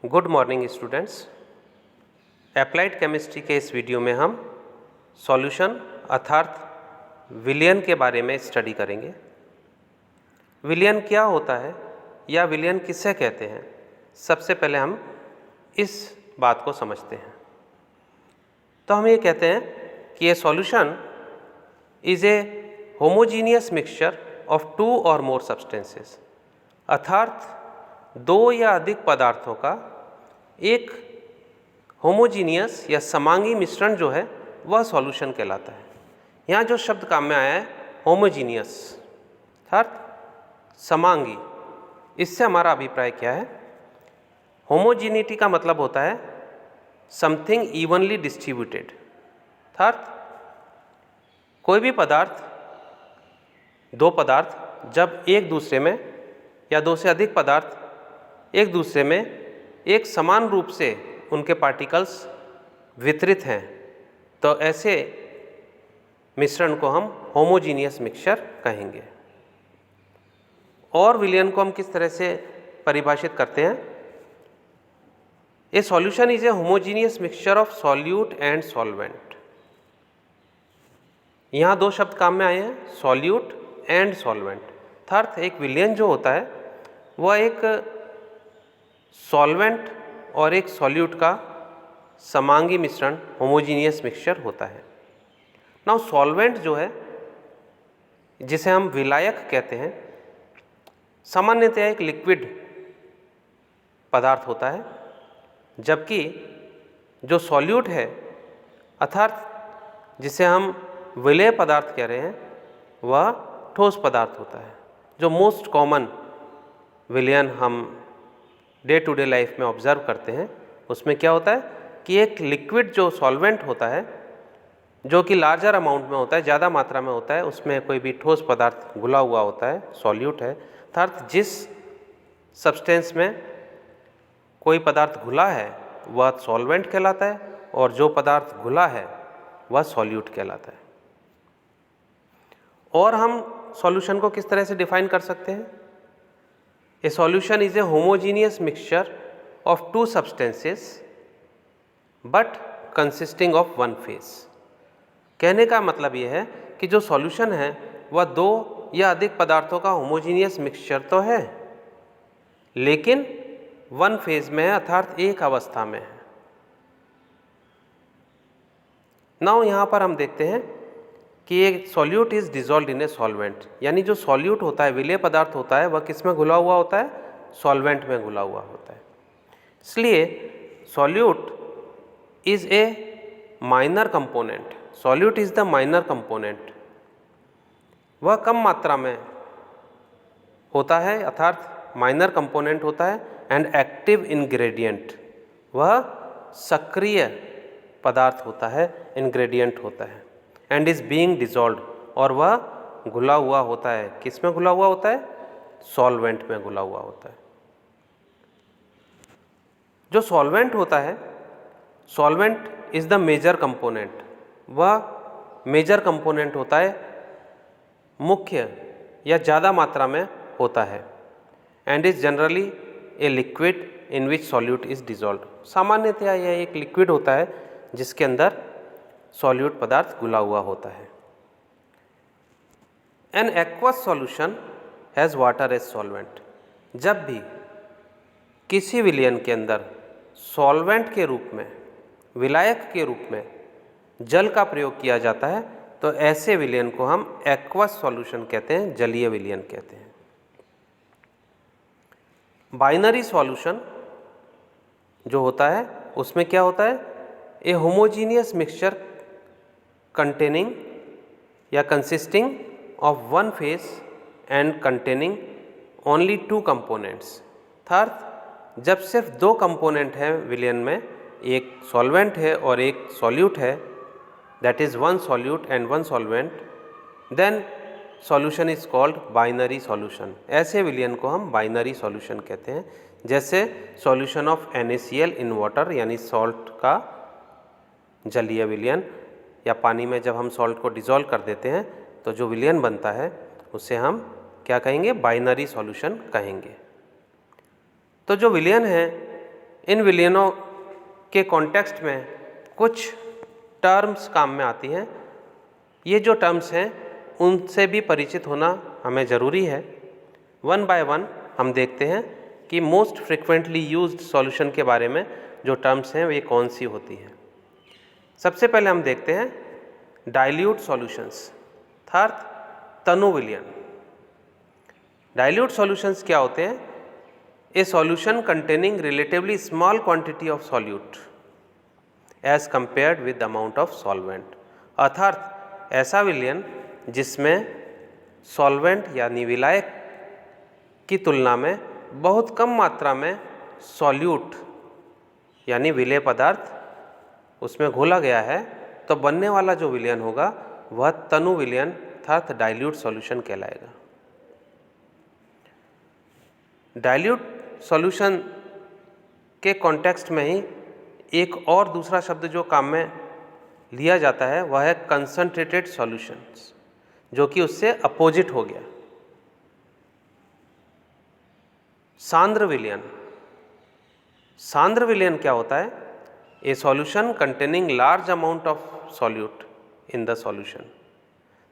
Good morning students. Applied chemistry के इस video में हम सॉल्यूशन अर्थात विलयन के बारे में स्टडी करेंगे। विलयन क्या होता है या विलयन किसे कहते हैं, सबसे पहले हम इस बात को समझते हैं। तो हम ये कहते हैं कि ये solution is a homogeneous mixture of two or more substances, अर्थात दो या अधिक पदार्थों का एक होमोजीनियस या समांगी मिश्रण जो है वह सॉल्यूशन कहलाता है। यहाँ जो शब्द काम में आया है होमोजीनियस अर्थात समांगी, इससे हमारा अभिप्राय क्या है? होमोजीनिटी का मतलब होता है समथिंग इवनली डिस्ट्रीब्यूटेड, अर्थात कोई भी पदार्थ, दो पदार्थ जब एक दूसरे में या दो से अधिक पदार्थ एक दूसरे में एक समान रूप से उनके पार्टिकल्स वितरित हैं, तो ऐसे मिश्रण को हम होमोजीनियस मिक्सचर कहेंगे। और विलयन को हम किस तरह से परिभाषित करते हैं? A solution is a homogeneous mixture of solute and solvent. यहाँ दो शब्द काम में आए हैं, सॉल्यूट एंड सॉल्वेंट। अर्थात एक विलयन जो होता है वह एक सॉल्वेंट और एक सॉल्यूट का समांगी मिश्रण होमोजीनियस मिक्सचर होता है। नाउ सॉल्वेंट जो है, जिसे हम विलायक कहते हैं, सामान्यतः एक लिक्विड पदार्थ होता है, जबकि जो सॉल्यूट है अर्थात जिसे हम विलेय पदार्थ कह रहे हैं वह ठोस पदार्थ होता है। जो मोस्ट कॉमन विलयन हम डे टू डे लाइफ में ऑब्जर्व करते हैं उसमें क्या होता है कि एक लिक्विड जो सॉल्वेंट होता है, जो कि लार्जर अमाउंट में होता है, ज़्यादा मात्रा में होता है, उसमें कोई भी ठोस पदार्थ घुला हुआ होता है, सॉल्यूट है। अर्थात जिस सब्सटेंस में कोई पदार्थ घुला है वह सॉल्वेंट कहलाता है और जो पदार्थ घुला है वह सॉल्यूट कहलाता है। और हम सॉल्यूशन को किस तरह से डिफाइन कर सकते हैं? A solution is a homogeneous mixture of to substances but consisting of one phase. कहने का मतलब यह है कि जो सॉल्यूशन है वह दो या अधिक पदार्थों का होमोजीनियस मिक्सचर तो है, लेकिन वन फेज में है, अर्थात एक अवस्था में है। नाउ यहाँ पर हम देखते हैं कि एक solute is dissolved in a solvent, यानी जो सॉल्यूट होता है, विलेय पदार्थ होता है, वह किस में घुला हुआ होता है? सॉल्वेंट में घुला हुआ होता है। इसलिए solute is a minor component, solute is the minor component. वह कम मात्रा में होता है, अर्थात माइनर कंपोनेंट होता है, एंड एक्टिव इंग्रेडिएंट, वह सक्रिय पदार्थ होता है, इंग्रेडिएंट होता है, एंड इज बीइंग डिजॉल्व्ड, और वह घुला हुआ होता है। किस में घुला हुआ होता है? सॉल्वेंट में घुला हुआ होता है। जो सॉल्वेंट होता है, solvent is the major component, वह मेजर कंपोनेंट होता है, मुख्य या ज़्यादा मात्रा में होता है, and is generally a liquid in which solute is dissolved. सामान्यतः यह एक लिक्विड होता है जिसके अंदर सॉल्यूट पदार्थ घुला हुआ होता है। An aqueous solution has water as solvent. जब भी किसी विलयन के अंदर सॉल्वेंट के रूप में, विलायक के रूप में जल का प्रयोग किया जाता है, तो ऐसे विलयन को हम एक्वस सॉल्यूशन कहते हैं, जलीय विलयन कहते हैं। बाइनरी सॉल्यूशन जो होता है उसमें क्या होता है? ए होमोजीनियस मिक्सचर containing या consisting of one phase and containing only two components। अर्थात जब सिर्फ दो कंपोनेंट हैं विलयन में, एक सॉल्वेंट है और एक सॉल्यूट है, that is one solute and one solvent, then solution is called binary solution. ऐसे विलयन को हम बाइनरी सॉल्यूशन कहते हैं। जैसे solution of NaCl in water, यानी सॉल्ट का जलीय विलयन, या पानी में जब हम सॉल्ट को डिज़ोल्व कर देते हैं तो जो विलयन बनता है उसे हम क्या कहेंगे? बाइनरी सॉल्यूशन कहेंगे। तो जो विलयन है इन विलयनों के कॉन्टेक्स्ट में कुछ टर्म्स काम में आती हैं। ये जो टर्म्स हैं उनसे भी परिचित होना हमें ज़रूरी है। वन बाय वन हम देखते हैं कि मोस्ट फ्रिक्वेंटली यूज्ड सॉल्यूशन के बारे में जो टर्म्स हैं वे कौन सी होती हैं। सबसे पहले हम देखते हैं डाइल्यूट सॉल्यूशंस अर्थात तनु विलयन। डाइल्यूट सॉल्यूशंस क्या होते हैं? A solution containing relatively small quantity of solute as compared with the amount of solvent. अर्थात ऐसा विलयन जिसमें सॉल्वेंट यानी विलायक की तुलना में बहुत कम मात्रा में सॉल्यूट यानी विलेय पदार्थ उसमें घोला गया है, तो बनने वाला जो विलयन होगा वह तनु विलयन अर्थात डाइल्यूट सॉल्यूशन कहलाएगा। डाइल्यूट सॉल्यूशन के कॉन्टेक्स्ट में ही एक और दूसरा शब्द जो काम में लिया जाता है वह है कंसंट्रेटेड सॉल्यूशंस, जो कि उससे अपोजिट हो गया। सांद्र विलयन। सांद्र विलयन क्या होता है? A solution containing large amount of solute in the solution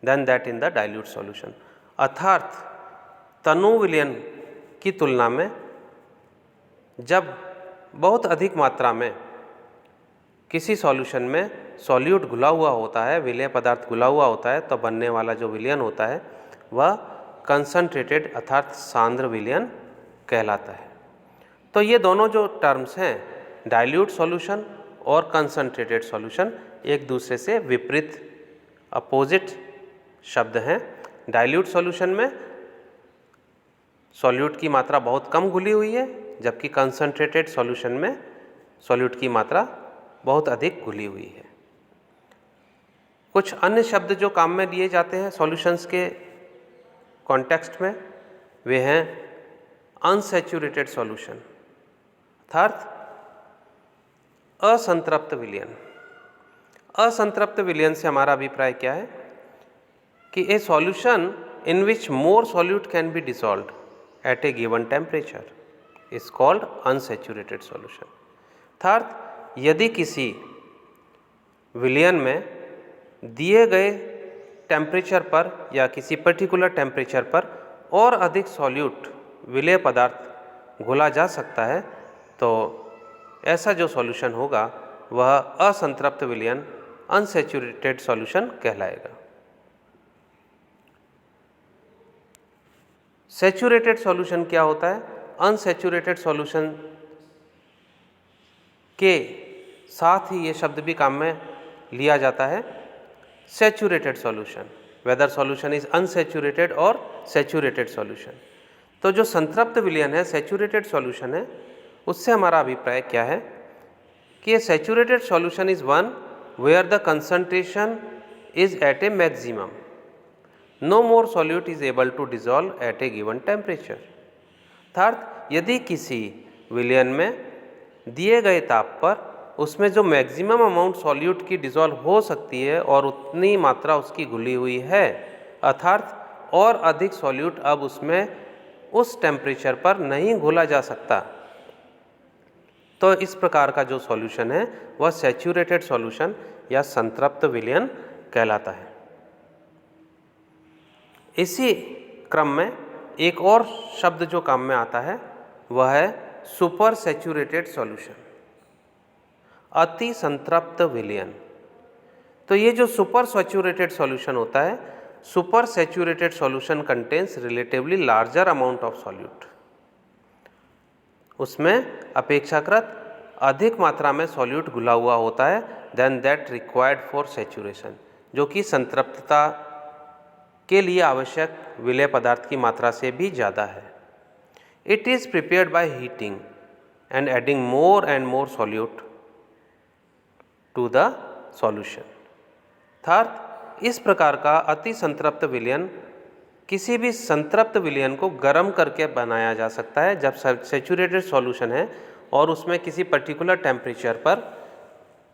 than that in the dilute solution. अर्थात तनु विलयन की तुलना में जब बहुत अधिक मात्रा में किसी सॉल्यूशन में सॉल्यूट घुला हुआ होता है, विलेय पदार्थ घुला हुआ होता है, तो बनने वाला जो विलयन होता है वह कंसंट्रेटेड अर्थात सांद्र विलयन कहलाता है। तो ये दोनों जो टर्म्स हैं डाइल्यूट सॉल्यूशन और कंसंट्रेटेड सॉल्यूशन एक दूसरे से विपरीत अपोजिट शब्द हैं। डाइल्यूट सॉल्यूशन में सॉल्यूट की मात्रा बहुत कम घुली हुई है, जबकि कंसंट्रेटेड सॉल्यूशन में सॉल्यूट की मात्रा बहुत अधिक घुली हुई है। कुछ अन्य शब्द जो काम में लिए जाते हैं सॉल्यूशंस के कॉन्टेक्स्ट में वे हैं अनसैचुरेटेड सॉल्यूशन अर्थात असंतृप्त विलयन। असंतृप्त विलयन से हमारा अभिप्राय क्या है कि a solution in which more solute can be dissolved at a given temperature is called unsaturated solution. अर्थात यदि किसी विलयन में दिए गए टेम्परेचर पर या किसी पर्टिकुलर टेम्परेचर पर और अधिक सॉल्यूट विलेय पदार्थ घोला जा सकता है, तो ऐसा जो सॉल्यूशन होगा वह असंतृप्त विलयन अनसैचुरेटेड सॉल्यूशन कहलाएगा। सैचुरेटेड सॉल्यूशन क्या होता है? अनसैचुरेटेड सॉल्यूशन के साथ ही ये शब्द भी काम में लिया जाता है saturated solution, whether solution is unsaturated और सैचुरेटेड सॉल्यूशन। तो जो संतृप्त विलयन है, सैचुरेटेड सॉल्यूशन है, उससे हमारा अभिप्राय क्या है कि ये saturated solution is one where the concentration is at a maximum, no more solute is able to dissolve at a given temperature. अर्थात यदि किसी विलयन में दिए गए ताप पर उसमें जो मैक्सिमम अमाउंट सॉल्यूट की डिसॉल्व हो सकती है और उतनी मात्रा उसकी घुली हुई है, अर्थात और अधिक सॉल्यूट अब उसमें उस टेम्परेचर पर नहीं घोला जा सकता, तो इस प्रकार का जो सॉल्यूशन है वह सैचुरेटेड सॉल्यूशन या संतृप्त विलयन कहलाता है। इसी क्रम में एक और शब्द जो काम में आता है वह है सुपर सैचुरेटेड सॉल्यूशन, अति संतृप्त विलयन। तो ये जो सुपर सैचुरेटेड सॉल्यूशन होता है, super saturated solution contains relatively larger amount of solute, उसमें अपेक्षाकृत अधिक मात्रा में सॉल्यूट घुला हुआ होता है than that required for saturation, जो कि संतृप्तता के लिए आवश्यक विलेय पदार्थ की मात्रा से भी ज़्यादा है। It is prepared by heating and adding more and more solute to the solution. अर्थात इस प्रकार का अति संतृप्त विलयन किसी भी संतृप्त विलयन को गर्म करके बनाया जा सकता है जब सैचुरेटेड सॉल्यूशन है और उसमें किसी पर्टिकुलर टेम्परेचर पर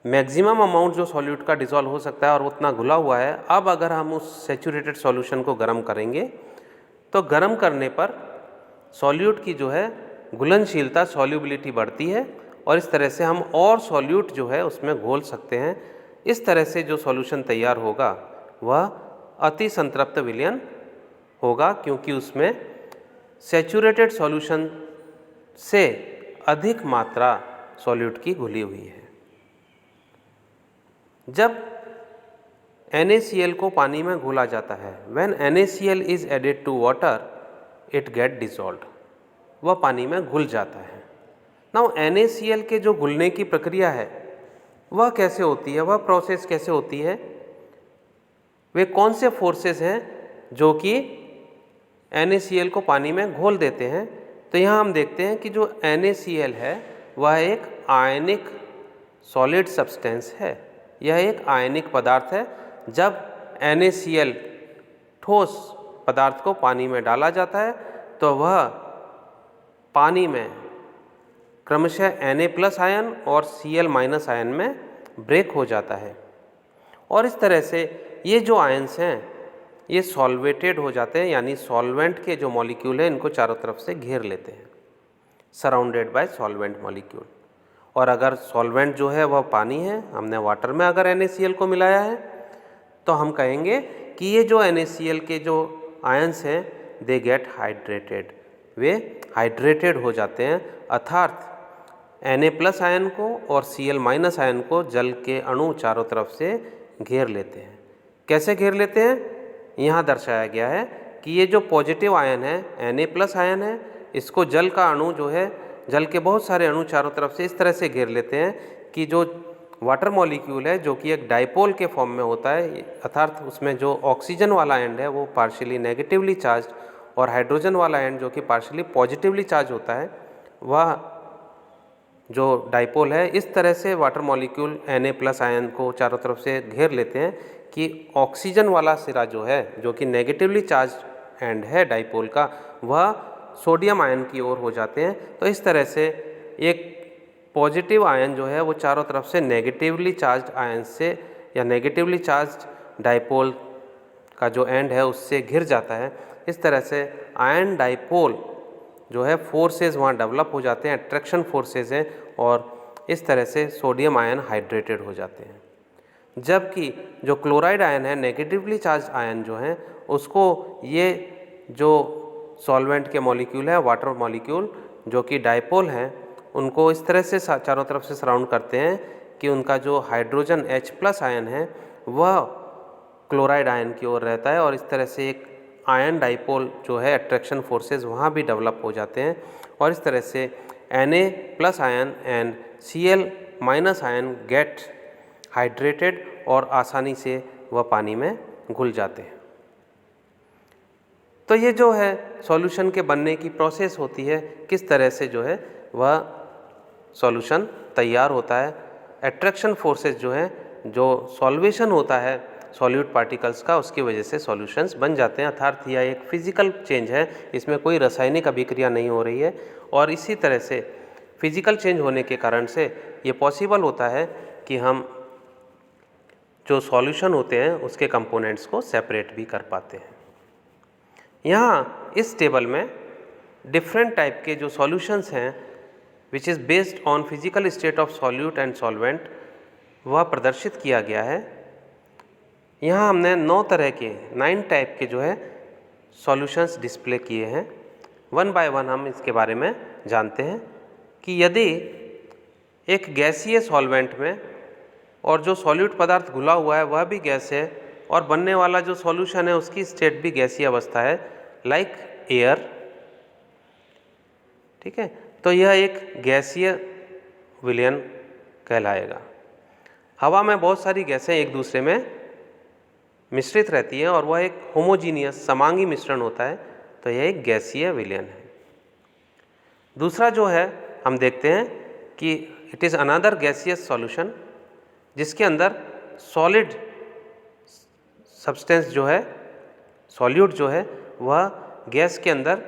मैक्सिमम अमाउंट जो सॉल्यूट का डिसॉल्व हो सकता है और उतना घुला हुआ है। अब अगर हम उस सैचुरेटेड सॉल्यूशन को गर्म करेंगे तो गर्म करने पर सॉल्यूट की जो है घुलनशीलता, सॉल्युबिलिटी बढ़ती है और इस तरह से हम और सॉल्यूट जो है उसमें घोल सकते हैं। इस तरह से जो सॉल्यूशन तैयार होगा वह अति संतृप्त विलयन होगा, क्योंकि उसमें सैचुरेटेड सॉल्यूशन से अधिक मात्रा सॉल्यूट की घुली हुई है। जब NaCl को पानी में घोला जाता है, when NaCl is added to water it get dissolved, वह पानी में घुल जाता है। नाउ NaCl के जो घुलने की प्रक्रिया है वह कैसे होती है, वह प्रोसेस कैसे होती है, वे कौन से फोर्सेस हैं जो कि NaCl को पानी में घोल देते हैं। तो यहाँ हम देखते हैं कि जो NaCl है वह एक आयनिक सॉलिड सब्सटेंस है, यह एक आयनिक पदार्थ है। जब NaCl ठोस पदार्थ को पानी में डाला जाता है तो वह पानी में क्रमशः Na+ आयन और Cl- आयन में ब्रेक हो जाता है, और इस तरह से ये जो आयन्स हैं ये सॉल्वेटेड हो जाते हैं, यानी सॉल्वेंट के जो मॉलिक्यूल हैं इनको चारों तरफ से घेर लेते हैं, सराउंडेड बाय सॉल्वेंट मॉलिक्यूल। और अगर सॉल्वेंट जो है वह पानी है, हमने वाटर में अगर NaCl को मिलाया है, तो हम कहेंगे कि ये जो NaCl के जो आयन्स हैं they get hydrated, way hydrated हो जाते हैं, अर्थात Na+ आयन को और Cl- आयन को जल के अणु चारों तरफ से घेर लेते हैं। कैसे घेर लेते हैं, यहाँ दर्शाया गया है कि ये जो पॉजिटिव आयन है Na+ आयन है, इसको जल का अणु जो है, जल के बहुत सारे अणु चारों तरफ से इस तरह से घेर लेते हैं कि जो वाटर मॉलिक्यूल है जो कि एक डाइपोल के फॉर्म में होता है, अर्थात उसमें जो ऑक्सीजन वाला एंड है वो पार्शियली नेगेटिवली चार्ज और हाइड्रोजन वाला एंड जो कि पार्शियली पॉजिटिवली चार्ज होता है, वह जो डाइपोल है इस तरह से वाटर मॉलिक्यूल Na+ आयन को चारों तरफ से घेर लेते हैं कि ऑक्सीजन वाला सिरा जो है, जो कि नेगेटिवली चार्ज एंड है डाइपोल का, वह सोडियम आयन की ओर हो जाते हैं। तो इस तरह से एक पॉजिटिव आयन जो है वो चारों तरफ से नेगेटिवली चार्ज आयन से या नेगेटिवली चार्ज डाइपोल का जो एंड है उससे घिर जाता है। इस तरह से आयन डाइपोल जो है फोर्सेस वहाँ डेवलप हो जाते हैं, अट्रैक्शन फोर्सेस हैं, और इस तरह से सोडियम आयन हाइड्रेटेड हो जाते हैं। जबकि जो क्लोराइड आयन है, नेगेटिवली चार्ज आयन जो है, उसको ये जो सॉल्वेंट के मॉलिक्यूल है, वाटर मॉलिक्यूल जो कि डाइपोल हैं, उनको इस तरह से चारों तरफ से सराउंड करते हैं कि उनका जो हाइड्रोजन H+ आयन है वह क्लोराइड आयन की ओर रहता है, और इस तरह से एक आयन डाइपोल जो है अट्रैक्शन फोर्सेस वहाँ भी डेवलप हो जाते हैं, और इस तरह से Na+ ion and Cl- ion get hydrated और आसानी से वह पानी में घुल जाते हैं। तो ये जो है सॉल्यूशन के बनने की प्रोसेस होती है, किस तरह से जो है वह सॉल्यूशन तैयार होता है। अट्रैक्शन फोर्सेस जो है, जो सॉल्वेशन होता है सॉल्यूट पार्टिकल्स का, उसकी वजह से सॉल्यूशंस बन जाते हैं, अर्थात यह एक फिजिकल चेंज है, इसमें कोई रासायनिक अभिक्रिया नहीं हो रही है। और इसी तरह से फिजिकल चेंज होने के कारण से ये पॉसिबल होता है कि हम जो सॉल्यूशन होते हैं उसके कंपोनेंट्स को सेपरेट भी कर पाते हैं। यहाँ इस टेबल में डिफरेंट टाइप के जो सॉल्यूशंस हैं which is based on physical state of solute and solvent वह प्रदर्शित किया गया है। यहाँ हमने 9 टाइप के जो है सॉल्यूशंस डिस्प्ले किए हैं। वन बाय वन हम इसके बारे में जानते हैं कि यदि एक गैसीय सॉल्वेंट में और जो सॉल्यूट पदार्थ घुला हुआ है वह भी गैस है, और बनने वाला जो सॉल्यूशन है उसकी स्टेट भी गैसीय अवस्था है, लाइक एयर, ठीक है। तो यह एक गैसीय विलयन कहलाएगा। हवा में बहुत सारी गैसें एक दूसरे में मिश्रित रहती हैं और वह एक होमोजीनियस समांगी मिश्रण होता है, तो यह एक गैसीय विलयन है। दूसरा जो है हम देखते हैं कि it is another gaseous solution जिसके अंदर सॉलिड सब्सटेंस जो है, सॉल्यूट जो है, वह गैस के अंदर,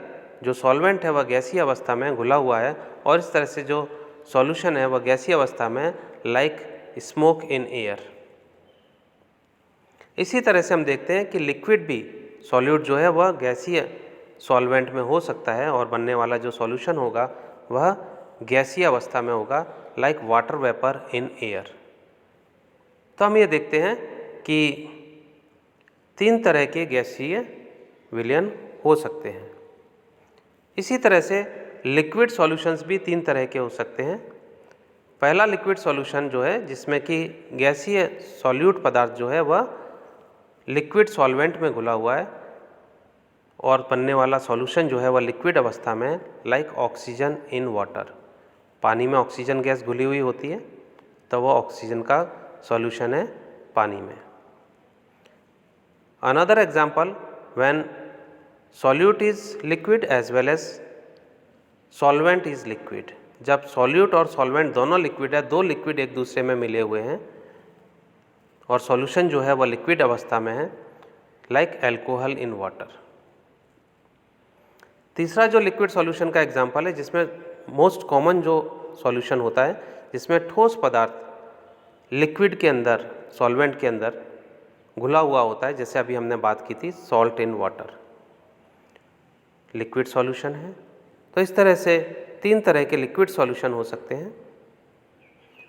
जो सॉल्वेंट है वह गैसीय अवस्था में घुला हुआ है, और इस तरह से जो सॉल्यूशन है वह गैसीय अवस्था में, लाइक स्मोक इन एयर। इसी तरह से हम देखते हैं कि लिक्विड भी सॉल्यूट जो है वह गैसीय सॉल्वेंट में हो सकता है, और बनने वाला जो सॉल्यूशन होगा वह गैसीय अवस्था में होगा, like water vapour in air. तो हम ये देखते हैं कि 3 तरह के गैसीय विलयन हो सकते हैं। इसी तरह से लिक्विड सॉल्यूशंस भी 3 तरह के हो सकते हैं। पहला लिक्विड सॉल्यूशन जो है जिसमें कि गैसीय सॉल्यूट पदार्थ जो है वह लिक्विड सॉल्वेंट में घुला हुआ है और बनने वाला सॉल्यूशन जो है वह लिक्विड अवस्था में है, लाइक ऑक्सीजन इन वाटर। पानी में ऑक्सीजन गैस घुली हुई होती है तो वह ऑक्सीजन का सॉल्यूशन है पानी में। Another example, when solute is liquid as well as solvent is liquid. जब सॉल्यूट और सॉल्वेंट दोनों लिक्विड है, 2 लिक्विड एक दूसरे में मिले हुए हैं और सॉल्यूशन जो है वह लिक्विड अवस्था में है, लाइक एल्कोहल इन वाटर। तीसरा जो लिक्विड सॉल्यूशन का एग्जाम्पल है जिसमें मोस्ट कॉमन जो सॉल्यूशन होता है जिसमें ठोस पदार्थ लिक्विड के अंदर, सॉल्वेंट के अंदर घुला हुआ होता है, जैसे अभी हमने बात की थी salt in water, liquid solution है। तो इस तरह से 3 तरह के लिक्विड सॉल्यूशन हो सकते हैं।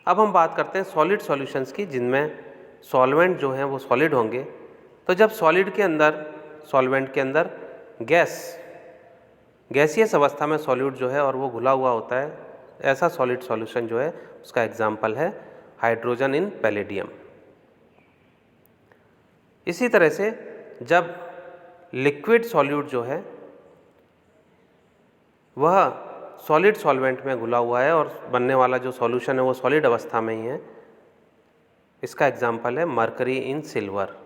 अब हम बात करते हैं सॉलिड सॉल्यूशंस की, जिनमें सॉल्वेंट जो हैं वो सॉलिड होंगे। तो जब सॉलिड के अंदर, सॉल्वेंट के अंदर गैसीय अवस्था में सॉल्यूट जो है और वो घुला हुआ होता है, ऐसा सॉलिड सॉल्यूशन जो है उसका एग्जाम्पल है हाइड्रोजन इन पैलेडियम। इसी तरह से जब लिक्विड सॉल्यूट जो है वह सॉलिड सॉल्वेंट में घुला हुआ है और बनने वाला जो सॉल्यूशन है वो सॉलिड अवस्था में ही है, इसका एग्जाम्पल है मरकरी इन सिल्वर।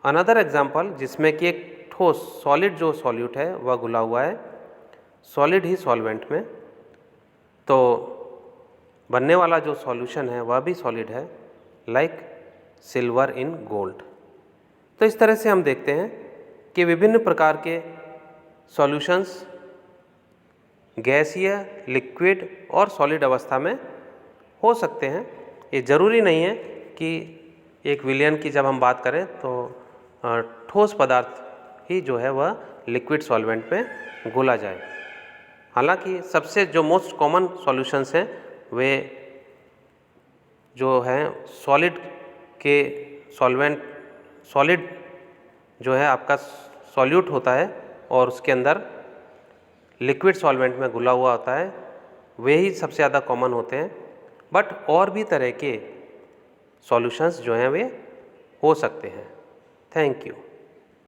अनदर एग्जाम्पल जिसमें कि एक ठोस सॉलिड जो सॉल्यूट है वह घुला हुआ है सॉलिड ही सॉल्वेंट में, तो बनने वाला जो सॉल्यूशन है वह भी सॉलिड है, लाइक सिल्वर इन गोल्ड। तो इस तरह से हम देखते हैं कि विभिन्न प्रकार के सॉल्यूशंस गैसीय, लिक्विड और सॉलिड अवस्था में हो सकते हैं। ये ज़रूरी नहीं है कि एक विलयन की जब हम बात करें तो ठोस पदार्थ ही जो है वह लिक्विड सॉल्वेंट में घुला जाए। हालांकि सबसे जो मोस्ट कॉमन सॉल्यूशंस हैं वे जो हैं सॉलिड के सॉलिड जो है आपका सॉल्यूट होता है और उसके अंदर लिक्विड सॉल्वेंट में घुला हुआ होता है, वे ही सबसे ज़्यादा कॉमन होते हैं। बट और भी तरह के सॉल्यूशंस जो हैं वे हो सकते हैं। Thank you.